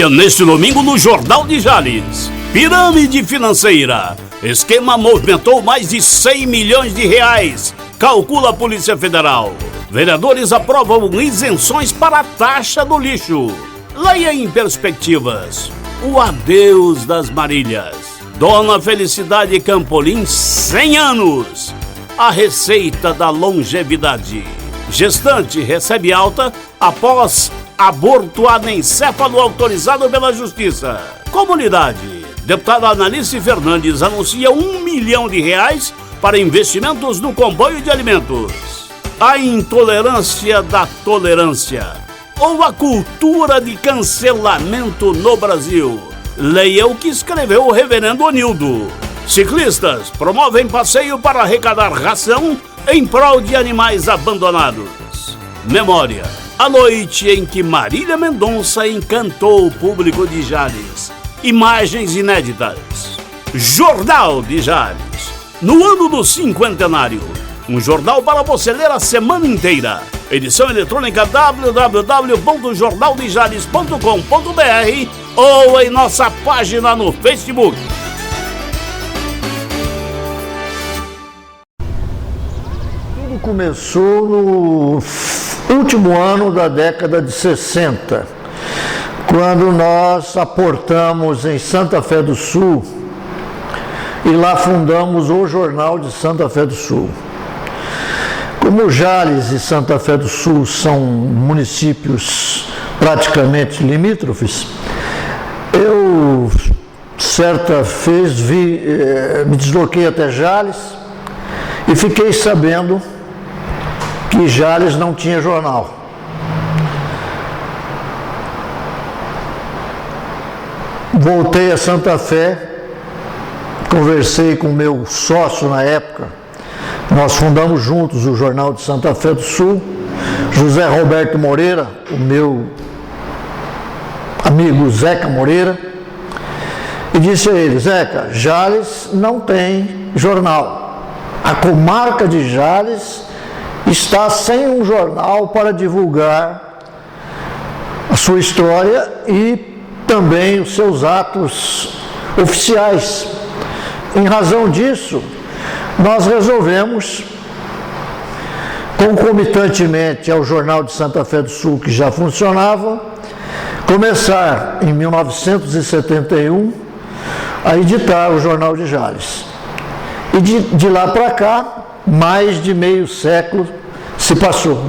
E neste domingo no Jornal de Jales, pirâmide financeira. Esquema movimentou mais de 100 milhões de reais, calcula a Polícia Federal. Vereadores aprovam isenções para a taxa do lixo. Leia em Perspectivas, o adeus das Marílias. Dona Felicidade Campolim, 100 anos. A receita da longevidade. Gestante recebe alta após aborto anencefalo autorizado pela Justiça. Comunidade. Deputada Analice Fernandes anuncia R$1 milhão para investimentos no comboio de alimentos. A intolerância da tolerância. Ou a cultura de cancelamento no Brasil. Leia o que escreveu o reverendo Onildo. Ciclistas promovem passeio para arrecadar ração em prol de animais abandonados. Memória. A noite em que Marília Mendonça encantou o público de Jales. Imagens inéditas. Jornal de Jales. No ano do cinquentenário. Um jornal para você ler a semana inteira. Edição eletrônica www.jornaldejales.com.br ou em nossa página no Facebook. Tudo começou no último ano da década de 60, quando nós aportamos em Santa Fé do Sul e lá fundamos o Jornal de Santa Fé do Sul. Como Jales e Santa Fé do Sul são municípios praticamente limítrofes, eu certa vez me desloquei até Jales e fiquei sabendo que Jales não tinha jornal. Voltei a Santa Fé, conversei com o meu sócio na época, nós fundamos juntos o Jornal de Santa Fé do Sul, José Roberto Moreira, o meu amigo Zeca Moreira, e disse a ele: Zeca, Jales não tem jornal. A comarca de Jales está sem um jornal para divulgar a sua história e também os seus atos oficiais. Em razão disso, nós resolvemos, concomitantemente ao Jornal de Santa Fé do Sul, que já funcionava, começar em 1971 a editar o Jornal de Jales. E de lá para cá, mais de meio século se passou.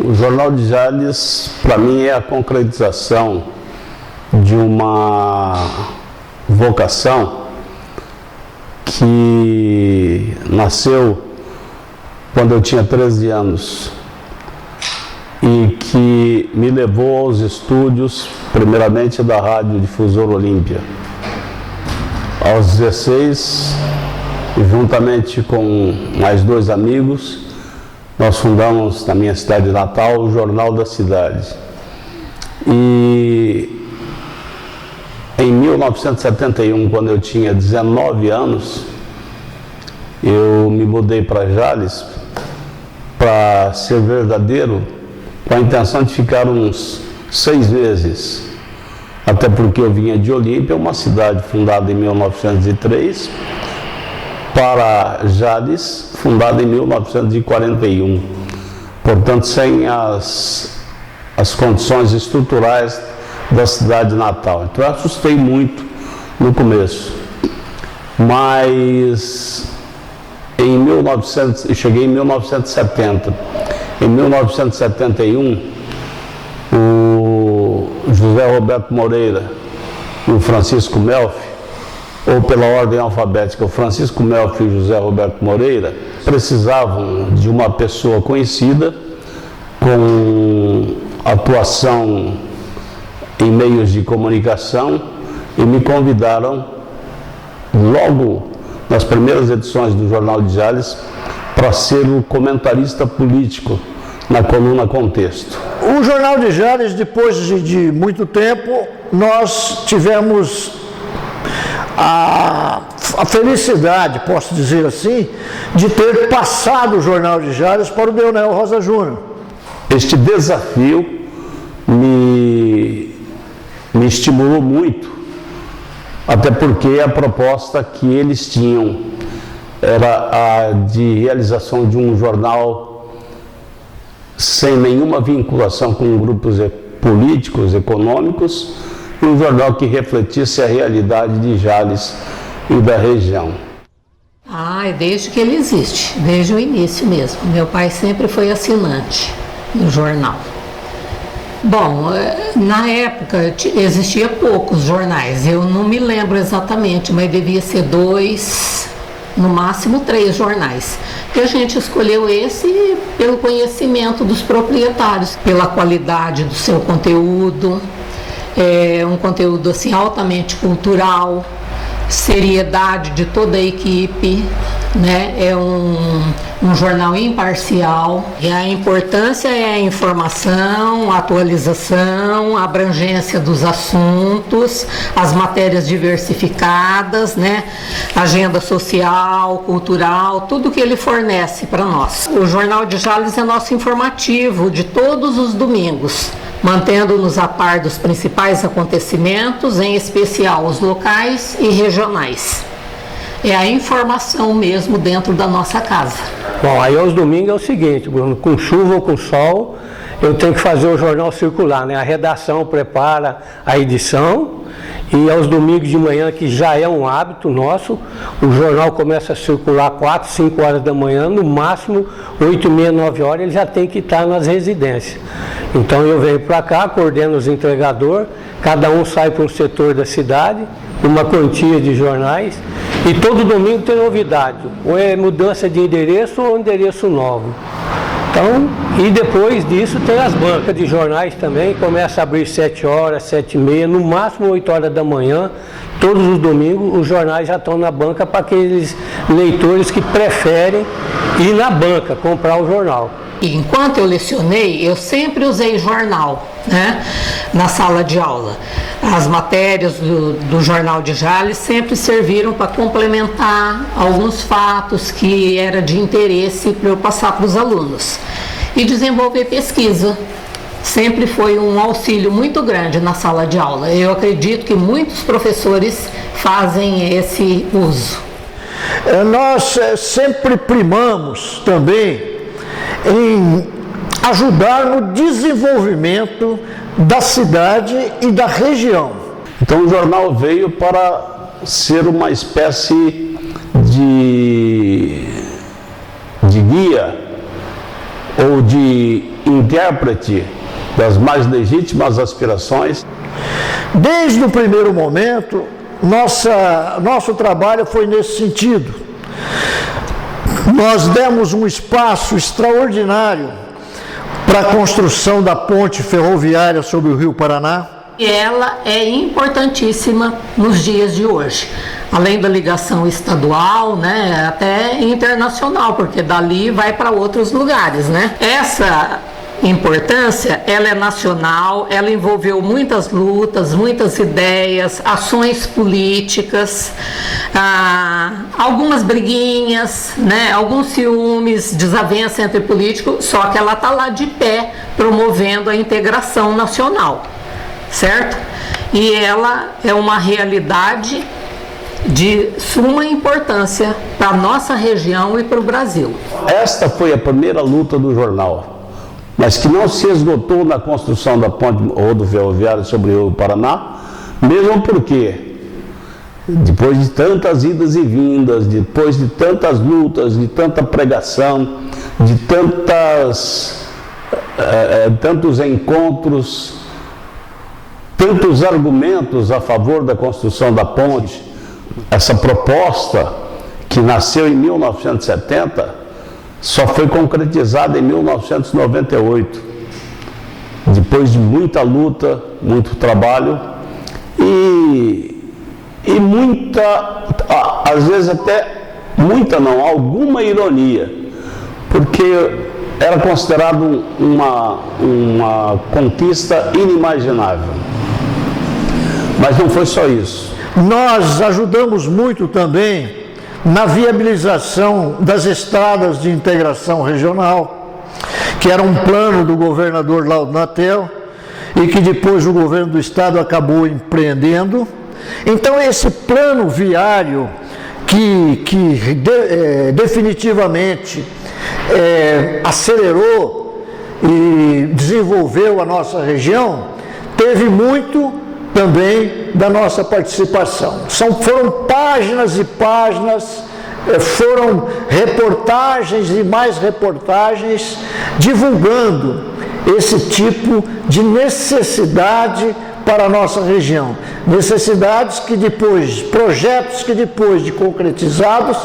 O Jornal de Jales, para mim, é a concretização de um uma vocação que nasceu quando eu tinha 13 anos e que me levou aos estúdios, primeiramente da Rádio Difusora Olímpia. Aos 16, juntamente com mais 2 amigos, nós fundamos na minha cidade natal o Jornal da Cidade. E em 1971, quando eu tinha 19 anos, eu me mudei para Jales para ser verdadeiro, com a intenção de ficar uns 6 meses. Até porque eu vinha de Olímpia, uma cidade fundada em 1903, para Jales, fundada em 1941. Portanto, sem as condições estruturais da cidade natal. Então eu assustei muito no começo. Mas eu cheguei em 1970. Em 1971, o José Roberto Moreira e o Francisco Melfi, ou pela ordem alfabética, o Francisco Melfi e o José Roberto Moreira, precisavam de uma pessoa conhecida, com atuação em meios de comunicação, e me convidaram logo nas primeiras edições do Jornal de Jales para ser o comentarista político na coluna Contexto. O Jornal de Jales, depois de muito tempo, nós tivemos a felicidade, posso dizer assim, de ter passado o Jornal de Jales para o Leonel Rosa Júnior. Este desafio me estimulou muito, até porque a proposta que eles tinham era a de realização de um jornal sem nenhuma vinculação com grupos políticos, econômicos, e um jornal que refletisse a realidade de Jales e da região. Desde que ele existe, desde o início mesmo. Meu pai sempre foi assinante do jornal. Bom, na época existia poucos jornais, eu não me lembro exatamente, mas devia ser 2, no máximo 3 jornais. E a gente escolheu esse pelo conhecimento dos proprietários, pela qualidade do seu conteúdo, um conteúdo assim altamente cultural, seriedade de toda a equipe, né? É um jornal imparcial, e a importância é a informação, a atualização, a abrangência dos assuntos, as matérias diversificadas, né? Agenda social, cultural, tudo que ele fornece para nós. O Jornal de Jales é nosso informativo de todos os domingos, mantendo-nos a par dos principais acontecimentos, em especial os locais e regionais. É a informação mesmo dentro da nossa casa. Bom, aí aos domingos é o seguinte, Bruno, com chuva ou com sol, eu tenho que fazer o jornal circular, né? A redação prepara a edição, e aos domingos de manhã, que já é um hábito nosso, o jornal começa a circular 4, 5 horas da manhã, no máximo 8, meia, 9 horas ele já tem que estar nas residências. Então eu venho para cá, coordeno os entregadores, cada um sai para um setor da cidade, uma quantia de jornais, e todo domingo tem novidade, ou é mudança de endereço ou endereço novo. Então, e depois disso tem as bancas de jornais também, começa a abrir 7 horas, 7 e meia, no máximo 8 horas da manhã, todos os domingos os jornais já estão na banca para aqueles leitores que preferem ir na banca, comprar o jornal. Enquanto eu lecionei, eu sempre usei jornal, né, na sala de aula. As matérias do Jornal de Jales sempre serviram para complementar alguns fatos que era de interesse para eu passar para os alunos. E desenvolver pesquisa. Sempre foi um auxílio muito grande na sala de aula. Eu acredito que muitos professores fazem esse uso. Nós sempre primamos também em ajudar no desenvolvimento da cidade e da região. Então o jornal veio para ser uma espécie de guia ou de intérprete das mais legítimas aspirações. Desde o primeiro momento, nosso trabalho foi nesse sentido. Nós demos um espaço extraordinário para a construção da ponte ferroviária sobre o Rio Paraná. E ela é importantíssima nos dias de hoje, além da ligação estadual, né, até internacional, porque dali vai para outros lugares, né? Essa importância, ela é nacional, ela envolveu muitas lutas, muitas ideias, ações políticas, algumas briguinhas, né, alguns ciúmes, desavença entre políticos, só que ela está lá de pé, promovendo a integração nacional, certo? E ela é uma realidade de suma importância para a nossa região e para o Brasil. Esta foi a primeira luta do jornal, mas que não se esgotou na construção da ponte rodoviária sobre o Paraná, mesmo porque, depois de tantas idas e vindas, depois de tantas lutas, de tanta pregação, de tantos encontros, tantos argumentos a favor da construção da ponte, essa proposta que nasceu em 1970, só foi concretizada em 1998, depois de muita luta, muito trabalho e muita, às vezes até muita não, alguma ironia, porque era considerado uma conquista inimaginável. Mas não foi só isso. Nós ajudamos muito também na viabilização das estradas de integração regional, que era um plano do governador Laudo Natel e que depois o governo do estado acabou empreendendo. Então esse plano viário que definitivamente acelerou e desenvolveu a nossa região, teve muito também da nossa participação. Foram páginas e páginas, foram reportagens e mais reportagens divulgando esse tipo de necessidade para a nossa região. Necessidades que depois, projetos que depois de concretizados,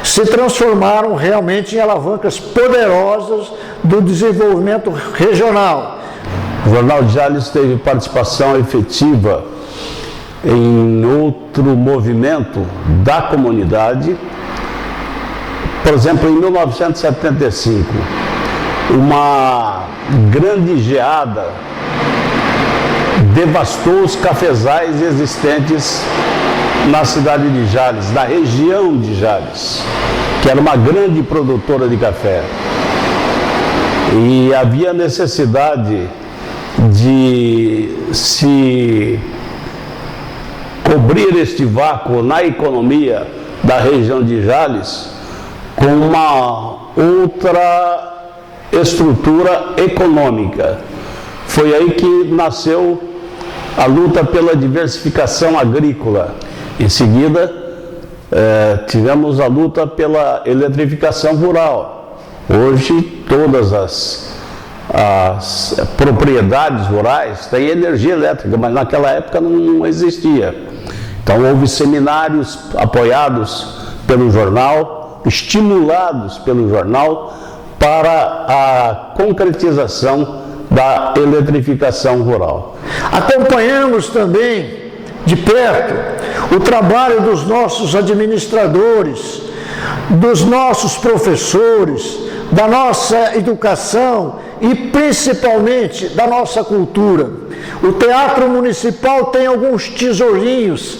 se transformaram realmente em alavancas poderosas do desenvolvimento regional. O Jornal de Jales teve participação efetiva em outro movimento da comunidade. Por exemplo, em 1975, uma grande geada devastou os cafezais existentes na cidade de Jales, na região de Jales, que era uma grande produtora de café. E havia necessidade de se cobrir este vácuo na economia da região de Jales com uma outra estrutura econômica. Foi aí que nasceu a luta pela diversificação agrícola. Em seguida, tivemos a luta pela eletrificação rural. Hoje, todas as propriedades rurais têm energia elétrica, mas naquela época não existia. Então houve seminários apoiados pelo jornal, estimulados pelo jornal para a concretização da eletrificação rural. Acompanhamos também de perto o trabalho dos nossos administradores, dos nossos professores, da nossa educação e principalmente da nossa cultura. O Teatro Municipal tem alguns tesourinhos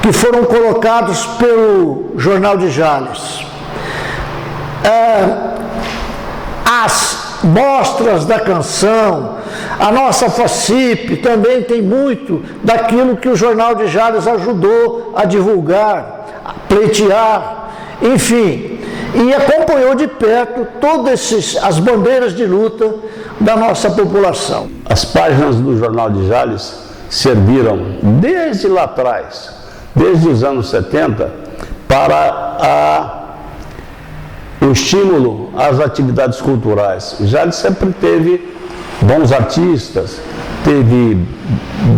que foram colocados pelo Jornal de Jales. As mostras da canção, a nossa FACIP também tem muito daquilo que o Jornal de Jales ajudou a divulgar, a pleitear, enfim, e acompanhou de perto todas as bandeiras de luta da nossa população. As páginas do Jornal de Jales serviram desde lá atrás, desde os anos 70, para o estímulo às atividades culturais. Jales sempre teve bons artistas, teve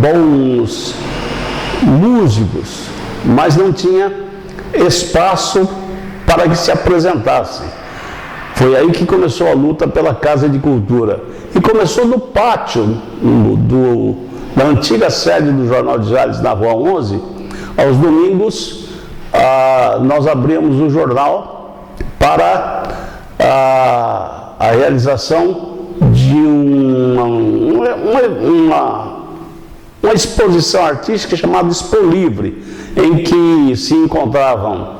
bons músicos, mas não tinha espaço para que se apresentassem. Foi aí que começou a luta pela Casa de Cultura. E começou no pátio da antiga sede do Jornal de Jales, na Rua 11. Aos domingos, nós abríamos o jornal para a realização de uma exposição artística chamada Expo Livre, em que se encontravam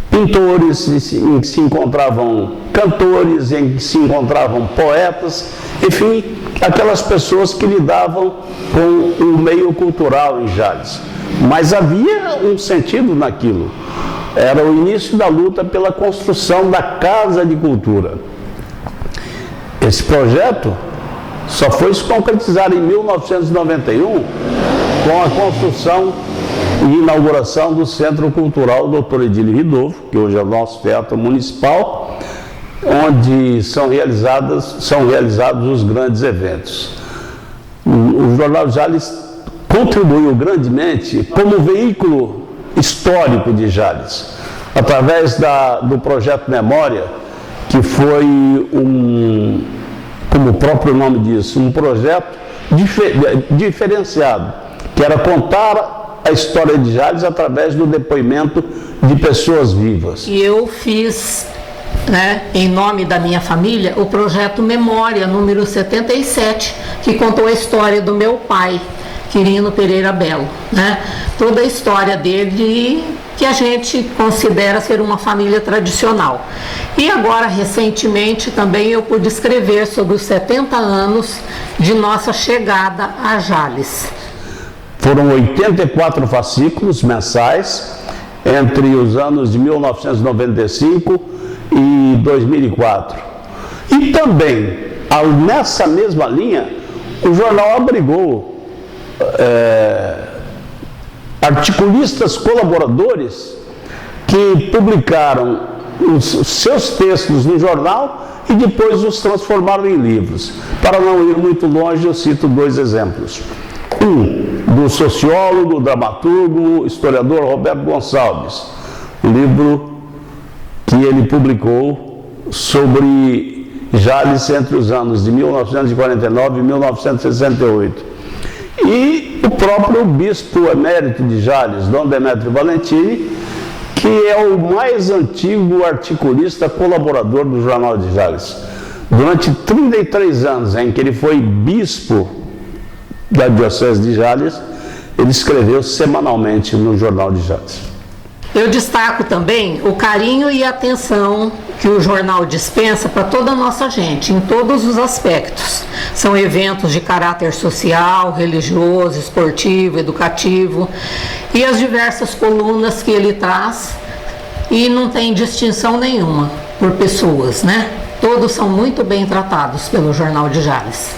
pintores, em que se encontravam cantores, em que se encontravam poetas, enfim, aquelas pessoas que lidavam com o meio cultural em Jales. Mas havia um sentido naquilo. Era o início da luta pela construção da Casa de Cultura. Esse projeto só foi se concretizar em 1991 com a construção e inauguração do Centro Cultural Dr. Edílio Ridolfo, que hoje é o nosso Teatro Municipal, onde são realizados os grandes eventos. O Jornal de Jales contribuiu grandemente como veículo histórico de Jales, através do projeto Memória, que foi como o próprio nome diz, um projeto diferenciado, que era contar a história de Jales através do depoimento de pessoas vivas. E eu fiz, em nome da minha família, o projeto Memória, número 77, que contou a história do meu pai, Quirino Pereira Belo, toda a história dele, que a gente considera ser uma família tradicional. E agora, recentemente, também eu pude escrever sobre os 70 anos de nossa chegada a Jales. Foram 84 fascículos mensais entre os anos de 1995 e 2004. E também, nessa mesma linha, o jornal abrigou articulistas colaboradores que publicaram os seus textos no jornal e depois os transformaram em livros. Para não ir muito longe, eu cito 2 exemplos. Um, do sociólogo, dramaturgo, historiador Roberto Gonçalves, um livro que ele publicou sobre Jales entre os anos de 1949 e 1968. E o próprio bispo emérito de Jales, Dom Demétrio Valentini, que é o mais antigo articulista colaborador do Jornal de Jales. Durante 33 anos em que ele foi bispo da Diocese de Jales, ele escreveu semanalmente no Jornal de Jales. Eu destaco também o carinho e a atenção que o jornal dispensa para toda a nossa gente, em todos os aspectos. São eventos de caráter social, religioso, esportivo, educativo, e as diversas colunas que ele traz, e não tem distinção nenhuma por pessoas, Todos são muito bem tratados pelo Jornal de Jales.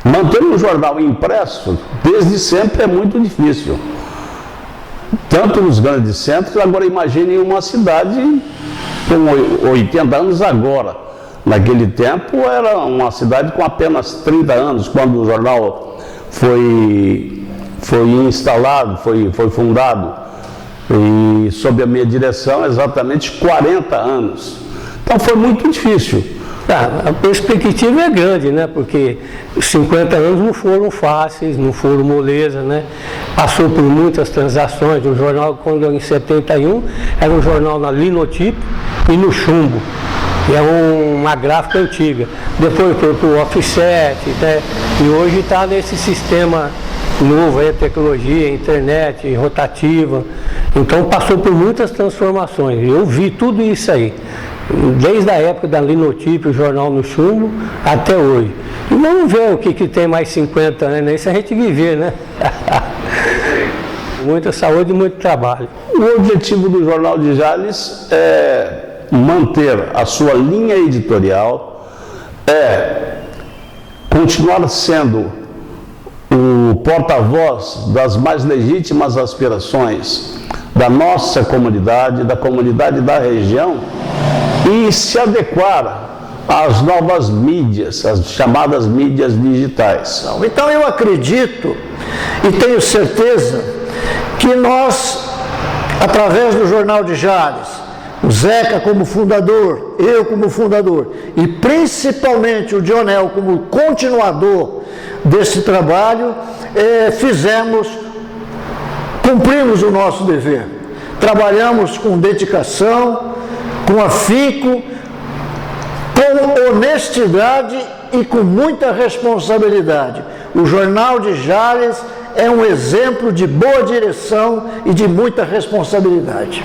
Manter um jornal impresso, desde sempre, é muito difícil. Tanto nos grandes centros, agora imagine uma cidade com 80 anos agora. Naquele tempo era uma cidade com apenas 30 anos, quando o jornal foi instalado, foi fundado. E sob a minha direção, exatamente 40 anos. Então foi muito difícil. A perspectiva é grande, porque os 50 anos não foram fáceis, não foram moleza, Passou por muitas transações. O jornal, quando em 71, era um jornal na linotipo e no chumbo. É uma gráfica antiga. Depois foi para o offset, e hoje está nesse sistema novo, aí, tecnologia, internet, rotativa. Então passou por muitas transformações. Eu vi tudo isso aí, desde a época da linotipo, o jornal no chumbo, até hoje. E vamos ver o que tem mais 50 anos, isso a gente viver, Muita saúde e muito trabalho. O objetivo do Jornal de Jales é manter a sua linha editorial, continuar sendo o porta-voz das mais legítimas aspirações da nossa comunidade, da comunidade da região, e se adequar as novas mídias, as chamadas mídias digitais. Então eu acredito e tenho certeza que nós, através do Jornal de Jales, o Zeca como fundador, eu como fundador e principalmente o Dionel como continuador desse trabalho, cumprimos o nosso dever. Trabalhamos com dedicação, com afinco, com honestidade e com muita responsabilidade. O Jornal de Jales é um exemplo de boa direção e de muita responsabilidade.